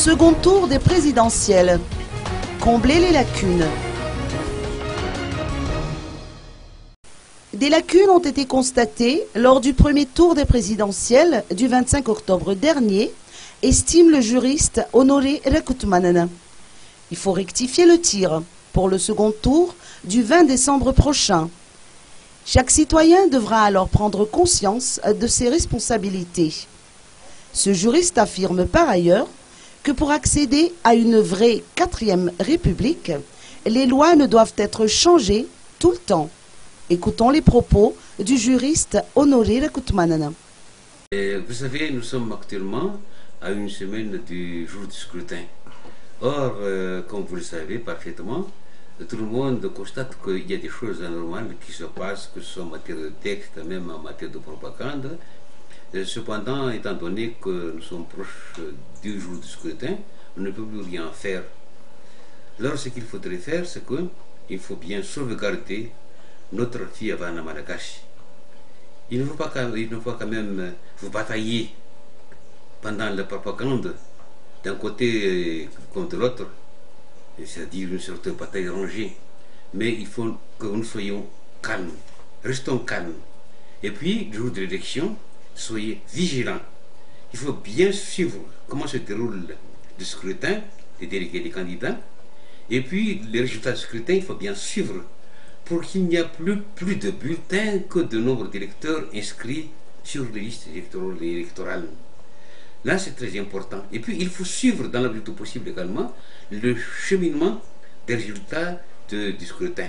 Second tour des présidentielles. Combler les lacunes. Des lacunes ont été constatées lors du premier tour des présidentielles du 25 octobre dernier, estime le juriste Honoré Rakutmanen. Il faut rectifier le tir pour le second tour du 20 décembre prochain. Chaque citoyen devra alors prendre conscience de ses responsabilités. Ce juriste affirme par ailleurs que pour accéder à une vraie 4e République, les lois ne doivent être changées tout le temps. Écoutons les propos du juriste Honoré Rakutmanen. Vous savez, nous sommes actuellement à une semaine du jour du scrutin. Or, comme vous le savez parfaitement, tout le monde constate qu'il y a des choses anormales qui se passent, que ce soit en matière de texte, même en matière de propagande. Cependant, étant donné que nous sommes proches du jour du scrutin, on ne peut plus rien faire. Alors, ce qu'il faudrait faire, c'est qu'il faut bien sauvegarder notre fille Havana Malagache. Il ne faut pas quand même vous batailler pendant la propagande d'un côté comme de l'autre, c'est-à-dire une sorte de bataille rangée. Mais il faut que nous soyons calmes, restons calmes. Et puis, le jour de l'élection, soyez vigilants. Il faut bien suivre comment se déroule le scrutin, des délégués des candidats. Et puis, les résultats du scrutin, il faut bien suivre pour qu'il n'y ait plus de bulletins que de nombre d'électeurs inscrits sur les listes électorales. Là, c'est très important. Et puis, il faut suivre dans la mesure du possible également le cheminement des résultats du scrutin.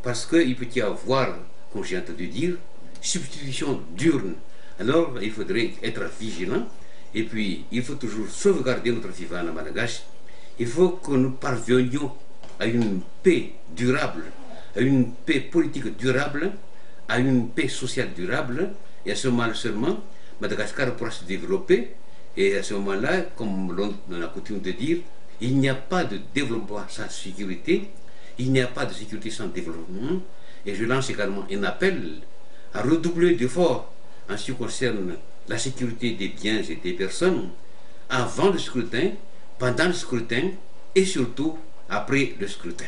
Parce qu'il peut y avoir, comme j'ai entendu dire, substitution d'urnes. Alors, il faudrait être vigilant. Et puis, il faut toujours sauvegarder notre vivant à Malagache. Il faut que nous parvenions à une paix durable, à une paix politique durable, à une paix sociale durable. Et à ce moment-là seulement, Madagascar pourra se développer. Et à ce moment-là, comme on a coutume de dire, il n'y a pas de développement sans sécurité, il n'y a pas de sécurité sans développement. Et je lance également un appel à redoubler d'efforts en ce qui concerne la sécurité des biens et des personnes avant le scrutin, pendant le scrutin et surtout après le scrutin.